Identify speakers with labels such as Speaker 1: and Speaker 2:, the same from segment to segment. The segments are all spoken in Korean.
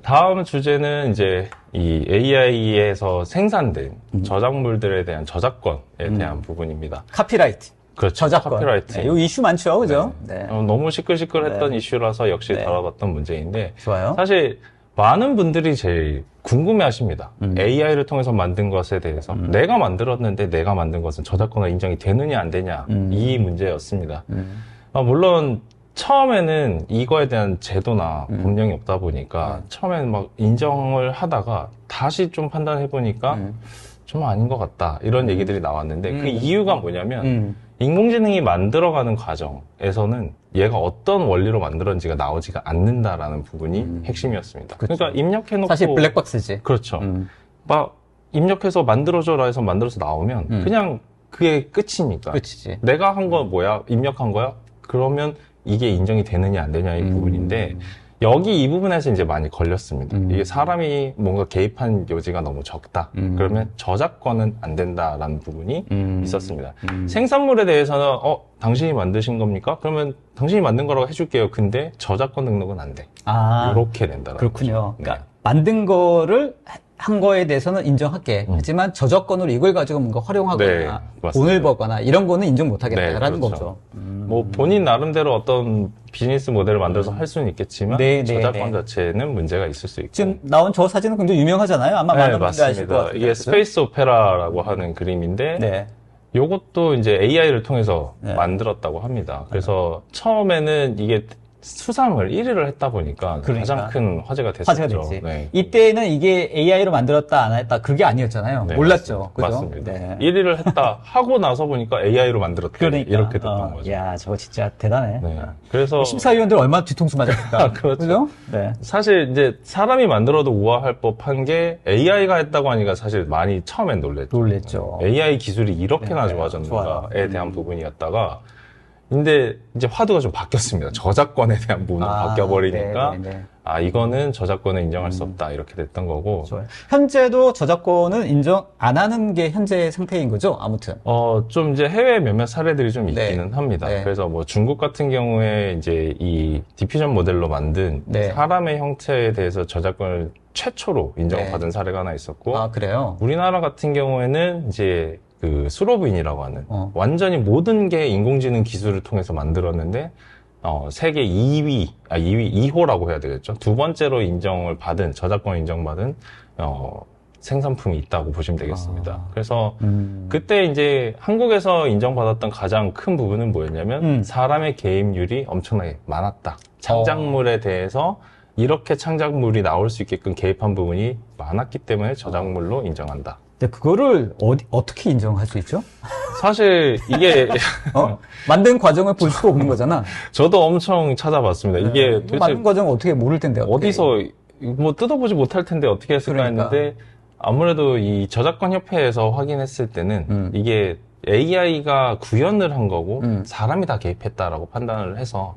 Speaker 1: 다음 주제는 이제 이 AI에서 생산된 저작물들에 대한 저작권에 대한 부분입니다.
Speaker 2: 카피라이트.
Speaker 1: 그렇죠.
Speaker 2: 저작권.
Speaker 1: 카피라이트.
Speaker 2: 네, 이 이슈 많죠, 그죠?
Speaker 1: 네. 너무 시끌시끌했던 이슈라서 역시 다뤄봤던 문제인데.
Speaker 2: 좋아요.
Speaker 1: 사실 많은 분들이 제일 궁금해하십니다. AI를 통해서 만든 것에 대해서 내가 만들었는데 내가 만든 것은 저작권으로 인정이 되느냐 안 되냐 이 문제였습니다. 물론 처음에는 이거에 대한 제도나 법령이 없다 보니까 처음에는 막 인정을 하다가 다시 좀 판단해 보니까 좀 아닌 것 같다 이런 얘기들이 나왔는데 그 이유가 뭐냐면 인공지능이 만들어가는 과정에서는 얘가 어떤 원리로 만들었는지가 나오지가 않는다라는 부분이 핵심이었습니다.
Speaker 2: 그렇죠.
Speaker 1: 그러니까 입력해놓고
Speaker 2: 사실 블랙박스지.
Speaker 1: 그렇죠. 막 입력해서 만들어줘라 해서 만들어서 나오면 그냥 그게 끝이니까.
Speaker 2: 끝이지.
Speaker 1: 내가 한 건 뭐야? 입력한 거야? 그러면 이게 인정이 되느냐 안 되냐 이 부분인데 여기 이 부분에서 이제 많이 걸렸습니다. 이게 사람이 뭔가 개입한 여지가 너무 적다. 그러면 저작권은 안 된다라는 부분이 있었습니다. 생산물에 대해서는 당신이 만드신 겁니까? 그러면 당신이 만든 거라고 해줄게요. 근데 저작권 등록은 안 돼. 이렇게 된다라는
Speaker 2: 그렇군요.
Speaker 1: 거죠.
Speaker 2: 그러니까 만든 거를 한 거에 대해서는 인정할게. 하지만 저작권으로 이걸 가지고 뭔가 활용하거나 돈을 버거나 이런 거는 인정 못하겠다라는
Speaker 1: 그렇죠.
Speaker 2: 거죠.
Speaker 1: 뭐 본인 나름대로 어떤 비즈니스 모델을 만들어서 할 수는 있겠지만 저작권 자체는 문제가 있을 수 있고
Speaker 2: 지금 나온 저 사진은 굉장히 유명하잖아요. 아마 많은 분들이 아실 것 같아요.
Speaker 1: 이게 스페이스 오페라라고 하는 그림인데 요것도 이제 AI를 통해서 만들었다고 합니다. 그래서 처음에는 이게 수상을 1위를 했다 보니까 가장 큰 화제가 됐었죠.
Speaker 2: 화제가 됐지. 이때는 이게 AI로 만들었다 안 했다 그게 아니었잖아요. 몰랐죠. 그죠?
Speaker 1: 맞습니다. 1위를 했다 하고 나서 보니까 AI로 만들었다.
Speaker 2: 그러니까.
Speaker 1: 이렇게 됐던 거죠.
Speaker 2: 야, 저거 진짜 대단해.
Speaker 1: 그래서
Speaker 2: 심사위원들 얼마나 뒤통수 맞았을까.
Speaker 1: 그렇죠. 사실 이제 사람이 만들어도 우아할 법한 게 AI가 했다고 하니까 사실 많이 처음엔 놀랬죠. AI 기술이 이렇게나 좋아졌는가에 대한 부분이었다가 근데 이제 화두가 좀 바뀌었습니다. 저작권에 대한 부분으로 바뀌어버리니까 이거는 저작권을 인정할 수 없다 이렇게 됐던 거고.
Speaker 2: 좋아요. 현재도 저작권은 인정 안 하는 게 현재 상태인 거죠? 아무튼.
Speaker 1: 좀 이제 해외 몇몇 사례들이 좀 있기는 합니다. 그래서 뭐 중국 같은 경우에 이제 이 디퓨전 모델로 만든 사람의 형체에 대해서 저작권을 최초로 인정받은 사례가 하나 있었고.
Speaker 2: 그래요?
Speaker 1: 우리나라 같은 경우에는 이제 그 수로부인이라고 하는 완전히 모든 게 인공지능 기술을 통해서 만들었는데 세계 2호라고 해야 되겠죠. 두 번째로 인정을 받은 저작권 인정받은 생산품이 있다고 보시면 되겠습니다. 그래서 그때 이제 한국에서 인정받았던 가장 큰 부분은 뭐였냐면 사람의 개입률이 엄청나게 많았다. 창작물에 대해서 이렇게 창작물이 나올 수 있게끔 개입한 부분이 많았기 때문에 저작물로 인정한다.
Speaker 2: 근데 그거를 어떻게 인정할 수 있죠?
Speaker 1: 사실 이게
Speaker 2: 만든 과정을 볼 수가 없는 거잖아.
Speaker 1: 저도 엄청 찾아봤습니다. 이게 도대체
Speaker 2: 만든 과정을 어떻게 모를 텐데
Speaker 1: 어디서 뭐 뜯어보지 못할 텐데 어떻게 했을까 했는데 아무래도 이 저작권 협회에서 확인했을 때는 이게 AI가 구현을 한 거고 사람이 다 개입했다라고 판단을 해서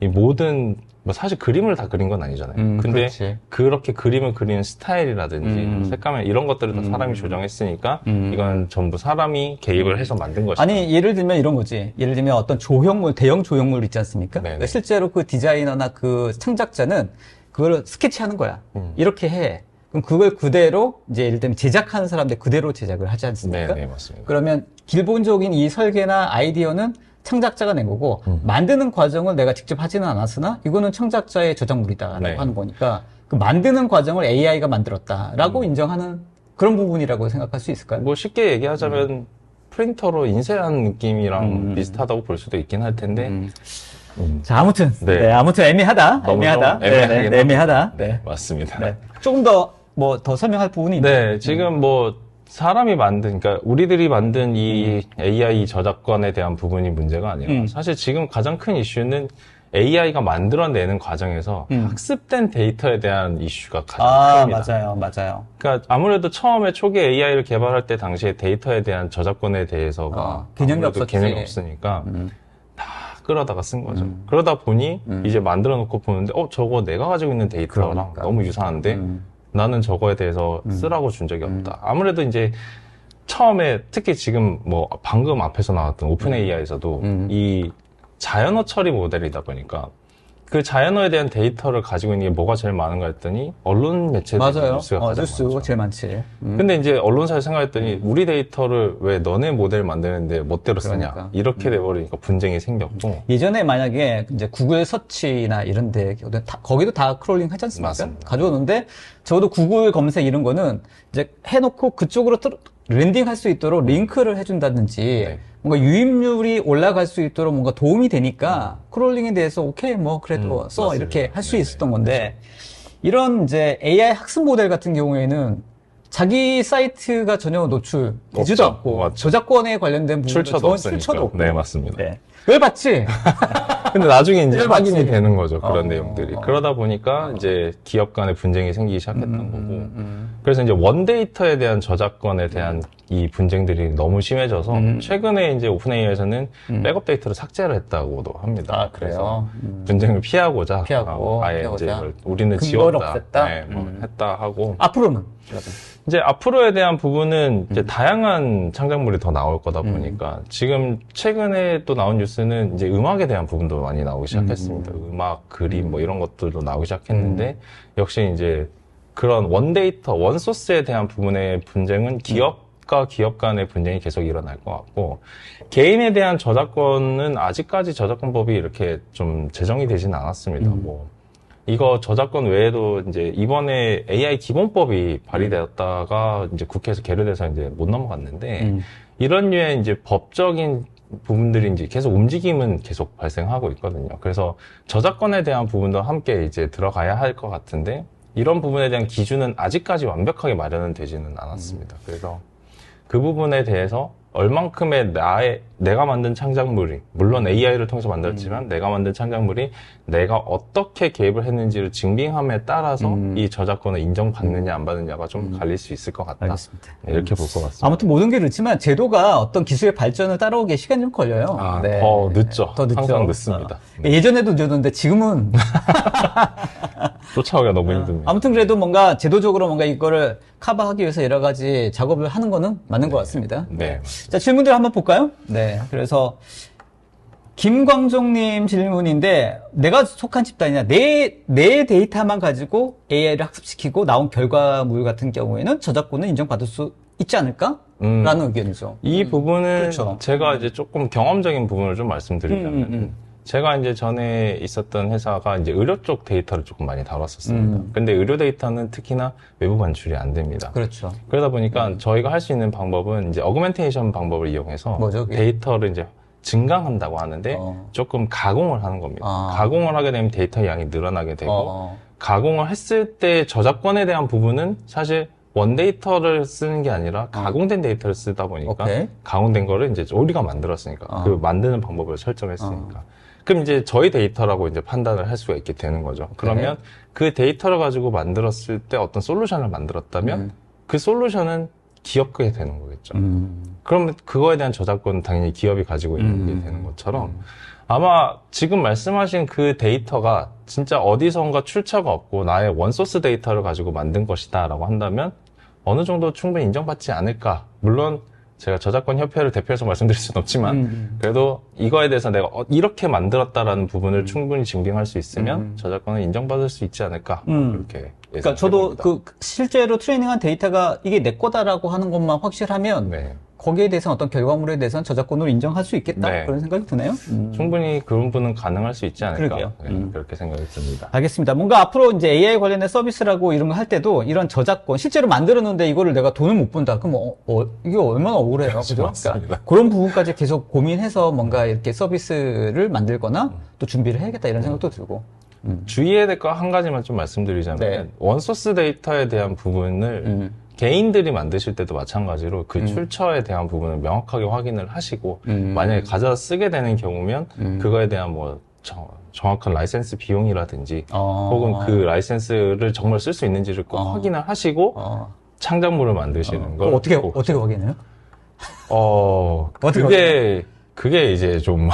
Speaker 1: 이 모든 뭐 사실 그림을 다 그린 건 아니잖아요. 근데 그렇게 그림을 그리는 스타일이라든지 색감이나 이런 것들을 다 사람이 조정했으니까 이건 전부 사람이 개입을 해서 만든 것이다.
Speaker 2: 아니 예를 들면 이런 거지. 예를 들면 어떤 조형물, 대형 조형물 있지 않습니까? 그러니까 실제로 그 디자이너나 그 창작자는 그걸 스케치하는 거야. 이렇게 해. 그럼 그걸 그대로 이제 예를 들면 제작하는 사람들 그대로 제작을 하지 않습니까?
Speaker 1: 네, 맞습니다.
Speaker 2: 그러면 기본적인 이 설계나 아이디어는 창작자가 낸 거고 만드는 과정을 내가 직접 하지는 않았으나 이거는 창작자의 저작물이다라고 하는 거니까 그 만드는 과정을 AI가 만들었다라고 인정하는 그런 부분이라고 생각할 수 있을까요?
Speaker 1: 뭐 쉽게 얘기하자면 프린터로 인쇄한 느낌이랑 비슷하다고 볼 수도 있긴 할 텐데
Speaker 2: 자, 아무튼 아무튼 애매하다. 애매하다.
Speaker 1: 맞습니다.
Speaker 2: 조금 더 뭐 더 설명할 부분이 있나요?
Speaker 1: 지금 뭐 사람이 만든, 그러니까 우리들이 만든 이 AI 저작권에 대한 부분이 문제가 아니라 사실 지금 가장 큰 이슈는 AI가 만들어내는 과정에서 학습된 데이터에 대한 이슈가 가장 큽니다.
Speaker 2: 맞아요.
Speaker 1: 그러니까 아무래도 처음에 초기 AI를 개발할 때 당시에 데이터에 대한 저작권에 대해서가
Speaker 2: 개념이
Speaker 1: 없으니까 다 끌어다가 쓴 거죠. 그러다 보니 이제 만들어 놓고 보는데 저거 내가 가지고 있는 데이터랑 너무 유사한데 나는 저거에 대해서 쓰라고 준 적이 없다. 아무래도 이제 처음에 특히 지금 뭐 방금 앞에서 나왔던 오픈 AI에서도 이 자연어 처리 모델이다 보니까 그 자연어에 대한 데이터를 가지고 있는 게 뭐가 제일 많은가 했더니 언론 매체들
Speaker 2: 맞아요.
Speaker 1: 뉴스가 가장
Speaker 2: 뉴스
Speaker 1: 많죠.
Speaker 2: 제일 많지.
Speaker 1: 근데 이제 언론사에 생각했더니 우리 데이터를 왜 너네 모델 만드는데 멋대로 쓰냐
Speaker 2: 그러니까.
Speaker 1: 이렇게 돼버리니까 분쟁이 생겼고
Speaker 2: 예전에 만약에 이제 구글 서치나 이런 데 거기도 다 크롤링 하지 않습니까?
Speaker 1: 맞습니다.
Speaker 2: 가져오는데 적어도 구글 검색 이런 거는 이제 해놓고 그쪽으로 랜딩할 수 있도록 링크를 해준다든지
Speaker 1: 네.
Speaker 2: 뭔가 유입률이 올라갈 수 있도록 뭔가 도움이 되니까 크롤링에 대해서 오케이 뭐 그래도 써
Speaker 1: 맞습니다.
Speaker 2: 이렇게 할 수
Speaker 1: 네네.
Speaker 2: 있었던 건데 이런 이제 AI 학습 모델 같은 경우에는 자기 사이트가 전혀 노출되지도
Speaker 1: 없죠.
Speaker 2: 않고
Speaker 1: 맞죠.
Speaker 2: 저작권에 관련된 부분도
Speaker 1: 출처도 없으니까.
Speaker 2: 출처도 없고.
Speaker 1: 네, 맞습니다.
Speaker 2: 네. 왜 봤지?
Speaker 1: 근데 나중에 이제
Speaker 2: 일
Speaker 1: 확인이
Speaker 2: 맞지.
Speaker 1: 되는 거죠. 그런
Speaker 2: 어,
Speaker 1: 내용들이. 그러다 보니까 이제 기업 간의 분쟁이 생기기 시작했던 거고. 그래서 이제 원데이터에 대한 저작권에 대한 이 분쟁들이 너무 심해져서 최근에 이제 오픈AI에서는 백업 데이터를 삭제를 했다고도 합니다.
Speaker 2: 아, 그래요?
Speaker 1: 그래서 분쟁을 피하고자
Speaker 2: 피하고자.
Speaker 1: 이제 이걸 우리는
Speaker 2: 근거를
Speaker 1: 지웠다.
Speaker 2: 없앴다?
Speaker 1: 네, 뭐 했다 하고.
Speaker 2: 앞으로는?
Speaker 1: 이제 앞으로에 대한 부분은 이제 다양한 창작물이 더 나올 거다 보니까 지금 최근에 또 나온 뉴스는 이제 음악에 대한 부분도 많이 나오기 시작했습니다. 음악, 그림 뭐 이런 것들도 나오기 시작했는데 역시 이제 그런 원데이터, 원소스에 대한 부분의 분쟁은 기업과 기업 간의 분쟁이 계속 일어날 것 같고 개인에 대한 저작권은 아직까지 저작권법이 이렇게 좀 제정이 되진 않았습니다. 뭐 이거 저작권 외에도 이제 이번에 AI 기본법이 발의되었다가 이제 국회에서 계류돼서 이제 못 넘어갔는데 이런 류의 이제 법적인 부분들이 이제 계속 움직임은 계속 발생하고 있거든요. 그래서 저작권에 대한 부분도 함께 이제 들어가야 할 것 같은데 이런 부분에 대한 기준은 아직까지 완벽하게 마련은 되지는 않았습니다. 그래서 그 부분에 대해서 얼만큼의 내가 만든 창작물이, 물론 AI를 통해서 만들었지만 내가 만든 창작물이 내가 어떻게 개입을 했는지를 증빙함에 따라서 이 저작권을 인정받느냐 안 받느냐가 좀 갈릴 수 있을 것 같다.
Speaker 2: 알겠습니다.
Speaker 1: 네, 이렇게 볼 것 같습니다.
Speaker 2: 아무튼 모든 게 그렇지만 제도가 어떤 기술의 발전을 따라오기에 시간이 좀 걸려요.
Speaker 1: 더 늦죠.
Speaker 2: 더 늦죠.
Speaker 1: 항상 늦습니다.
Speaker 2: 예전에도 늦었는데 지금은
Speaker 1: 쫓아오기가 너무 힘듭니다.
Speaker 2: 아무튼 그래도 뭔가 제도적으로 뭔가 이거를 커버하기 위해서 여러 가지 작업을 하는 거는 맞는 것 같습니다.
Speaker 1: 네.
Speaker 2: 자, 질문들 한번 볼까요? 네. 그래서 김광종님 질문인데 내가 속한 집단이냐 내 데이터만 가지고 AI를 학습시키고 나온 결과물 같은 경우에는 저작권은 인정받을 수 있지 않을까? 라는 의견이죠.
Speaker 1: 이 부분은
Speaker 2: 그렇죠.
Speaker 1: 제가 이제 조금 경험적인 부분을 좀 말씀드리자면 제가 이제 전에 있었던 회사가 이제 의료 쪽 데이터를 조금 많이 다뤘었습니다. 근데 의료 데이터는 특히나 외부 반출이 안 됩니다.
Speaker 2: 그렇죠.
Speaker 1: 그러다 보니까 저희가 할 수 있는 방법은 이제 어그멘테이션 방법을 이용해서
Speaker 2: 뭐죠, 그게?
Speaker 1: 데이터를 이제 증강한다고 하는데 조금 가공을 하는 겁니다. 가공을 하게 되면 데이터 양이 늘어나게 되고 가공을 했을 때 저작권에 대한 부분은 사실 원데이터를 쓰는 게 아니라 가공된 데이터를 쓰다 보니까
Speaker 2: 오케이.
Speaker 1: 가공된 거를 이제 우리가 만들었으니까 그 만드는 방법을 설정했으니까 그럼 이제 저희 데이터라고 이제 판단을 할 수가 있게 되는 거죠. 그러면 그 데이터를 가지고 만들었을 때 어떤 솔루션을 만들었다면 그 솔루션은 기업 게 되는 거겠죠. 그러면 그거에 대한 저작권은 당연히 기업이 가지고 있는 게 되는 것처럼 아마 지금 말씀하신 그 데이터가 진짜 어디선가 출처가 없고 나의 원소스 데이터를 가지고 만든 것이다라고 한다면 어느 정도 충분히 인정받지 않을까. 물론 제가 저작권 협회를 대표해서 말씀드릴 수는 없지만 그래도 이거에 대해서 내가 이렇게 만들었다라는 부분을 충분히 증빙할 수 있으면 저작권을 인정받을 수 있지 않을까. 그렇게
Speaker 2: 그러니까 저도 그 실제로 트레이닝한 데이터가 이게 내 거다라고 하는 것만 확실하면
Speaker 1: 네.
Speaker 2: 거기에 대해서 어떤 결과물에 대해서는 저작권으로 인정할 수 있겠다
Speaker 1: 네.
Speaker 2: 그런 생각이 드네요.
Speaker 1: 충분히 그런 부분은 가능할 수 있지 않을까.
Speaker 2: 그러게요.
Speaker 1: 네, 그렇게 생각이 듭니다.
Speaker 2: 알겠습니다. 뭔가 앞으로 이제 AI 관련된 서비스라고 이런 거 할 때도 이런 저작권 실제로 만들었는데 이거를 내가 돈을 못 번다. 그럼 이게 얼마나 억울해요, 그죠?
Speaker 1: 맞습니다.
Speaker 2: 그러니까 그런 부분까지 계속 고민해서 뭔가 이렇게 서비스를 만들거나 또 준비를 해야겠다 이런 생각도 들고.
Speaker 1: 주의해야 될 거 한 가지만 좀 말씀드리자면
Speaker 2: 네.
Speaker 1: 원소스 데이터에 대한 부분을 개인들이 만드실 때도 마찬가지로 그 출처에 대한 부분을 명확하게 확인을 하시고 만약에 가져다 쓰게 되는 경우면 그거에 대한 뭐 정확한 라이센스 비용이라든지 혹은 그 라이센스를 정말 쓸 수 있는지를 꼭 확인을 하시고 창작물을 만드시는 걸
Speaker 2: 어떻게
Speaker 1: 꼭
Speaker 2: 확인해요?
Speaker 1: 그게 이제 좀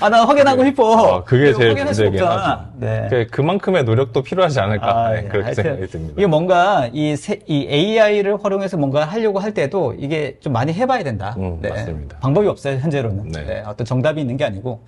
Speaker 2: 나 확인하고 싶어.
Speaker 1: 그게 제일
Speaker 2: 확인할 수
Speaker 1: 문제긴
Speaker 2: 없잖아.
Speaker 1: 하죠.
Speaker 2: 네.
Speaker 1: 그만큼의 노력도 필요하지 않을까
Speaker 2: 예.
Speaker 1: 그렇게
Speaker 2: 하여튼
Speaker 1: 생각이 듭니다.
Speaker 2: 이게 뭔가 이 AI를 활용해서 뭔가 하려고 할 때도 이게 좀 많이 해봐야 된다.
Speaker 1: 맞습니다.
Speaker 2: 방법이 없어요, 현재로는.
Speaker 1: 네.
Speaker 2: 어떤 정답이 있는 게 아니고.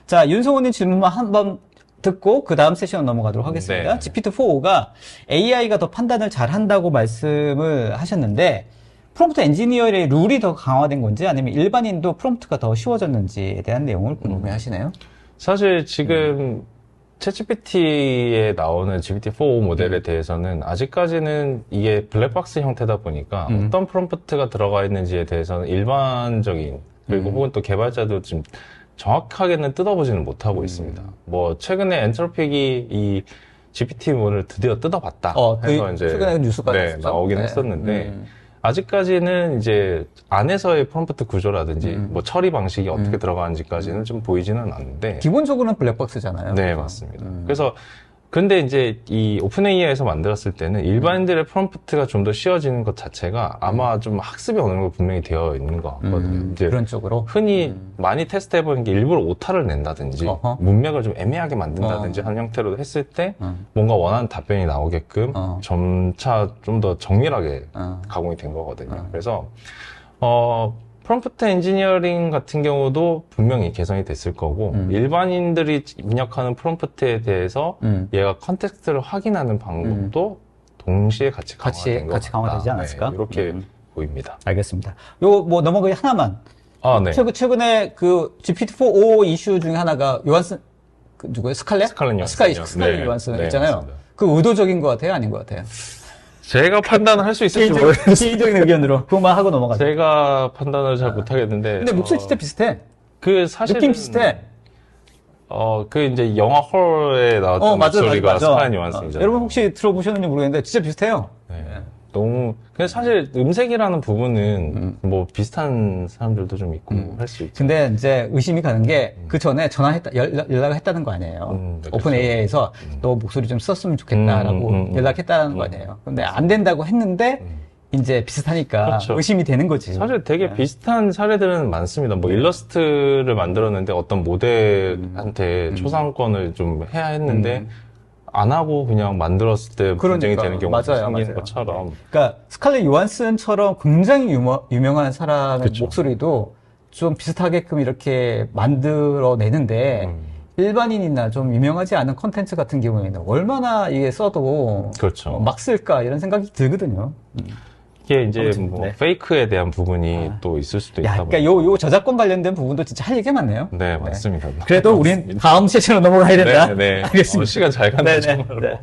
Speaker 2: 자, 윤성호님 질문만 한번 듣고 그 다음 세션 넘어가도록 하겠습니다.
Speaker 1: 네.
Speaker 2: GPT-4.5가 AI가 더 판단을 잘한다고 말씀을 하셨는데 프롬프트 엔지니어의 룰이 더 강화된 건지 아니면 일반인도 프롬프트가 더 쉬워졌는지에 대한 내용을 궁금해하시네요.
Speaker 1: 사실 지금 챗GPT에 나오는 GPT-4 모델에 대해서는 아직까지는 이게 블랙박스 형태다 보니까 어떤 프롬프트가 들어가 있는지에 대해서는 일반적인 그리고 혹은 또 개발자도 지금 정확하게는 뜯어보지는 못하고 있습니다. 뭐 최근에 엔트로픽이 이 GPT-1을 드디어 뜯어봤다 해서 이제
Speaker 2: 최근에 뉴스가
Speaker 1: 나오긴 했었는데 아직까지는 이제 안에서의 프롬프트 구조라든지 뭐 처리 방식이 어떻게 들어가는지까지는 좀 보이지는 않는데
Speaker 2: 기본적으로는 블랙박스잖아요.
Speaker 1: 네, 맞습니다. 그래서 근데 이제 이 오픈 AI에서 만들었을 때는 일반인들의 프롬프트가 좀 더 쉬워지는 것 자체가 아마 좀 학습이 어느 정도 분명히 되어 있는 것 같거든요. 이제
Speaker 2: 그런 쪽으로
Speaker 1: 흔히 많이 테스트해보는 게 일부러 오타를 낸다든지 문맥을 좀 애매하게 만든다든지 하는 형태로 했을 때 뭔가 원하는 답변이 나오게끔 점차 좀 더 정밀하게 가공이 된 거거든요. 그래서 프롬프트 엔지니어링 같은 경우도 분명히 개선이 됐을 거고 일반인들이 입력하는 프롬프트에 대해서 얘가 컨텍스트를 확인하는 방법도 동시에 같이 강화된 것
Speaker 2: 같이 강화되지 않았을까?
Speaker 1: 네, 이렇게 보입니다.
Speaker 2: 알겠습니다. 요 뭐 넘어가기 하나만.
Speaker 1: 네.
Speaker 2: 최근에 그 GPT-4.5 이슈 중에 하나가 요한슨 누구예요? 스칼렛
Speaker 1: 요한슨이요.
Speaker 2: 스칼렛 요한슨
Speaker 1: 네,
Speaker 2: 있잖아요.
Speaker 1: 맞습니다.
Speaker 2: 그 의도적인 것 같아요, 아닌 것 같아요?
Speaker 1: 제가 판단을 할 수 있을지 모르겠어요.
Speaker 2: 개인적인 의견으로 그것만 하고 넘어가죠.
Speaker 1: 제가 판단을 잘 못하겠는데.
Speaker 2: 근데 목소리 진짜 비슷해.
Speaker 1: 그 사실
Speaker 2: 느낌 비슷해.
Speaker 1: 그 이제 영화 홀에 나왔던 목소리가 스칼렛 요한슨이잖아요.
Speaker 2: 여러분 혹시 들어보셨는지 모르겠는데 진짜 비슷해요.
Speaker 1: 네. 너무 근데 사실 음색이라는 부분은 뭐 비슷한 사람들도 좀 있고 할 수 있죠.
Speaker 2: 근데 이제 의심이 가는 게 그 전에 연락을 했다는 거 아니에요.
Speaker 1: 네,
Speaker 2: 오픈 AI에서 너 목소리 좀 썼으면 좋겠다라고 연락했다는 거 아니에요. 근데 안 된다고 했는데 이제 비슷하니까
Speaker 1: 그렇죠.
Speaker 2: 의심이 되는 거지.
Speaker 1: 사실 되게 비슷한 사례들은 많습니다. 뭐 일러스트를 만들었는데 어떤 모델한테 초상권을 좀 해야 했는데 안 하고 그냥 만들었을 때 분쟁이 되는 경우가 생기는 것처럼.
Speaker 2: 그러니까 스칼렛 요한슨처럼 굉장히 유명한 사람의
Speaker 1: 그쵸.
Speaker 2: 목소리도 좀 비슷하게끔 이렇게 만들어내는데 일반인이나 좀 유명하지 않은 콘텐츠 같은 경우에는 얼마나 이게 써도
Speaker 1: 그렇죠.
Speaker 2: 막 쓸까 이런 생각이 들거든요.
Speaker 1: 이게 이제
Speaker 2: 아무튼,
Speaker 1: 뭐
Speaker 2: 네.
Speaker 1: 페이크에 대한 부분이 또 있을 수도 있다
Speaker 2: 그러니까 요 저작권 관련된 부분도 진짜 할 얘기가 많네요.
Speaker 1: 네, 맞습니다.
Speaker 2: 그래도 우린 다음 세션으로 넘어가야 된다.
Speaker 1: 네.
Speaker 2: 알겠습니다.
Speaker 1: 시간 잘 간다,
Speaker 2: 네, 네,
Speaker 1: 정말로.
Speaker 2: 네.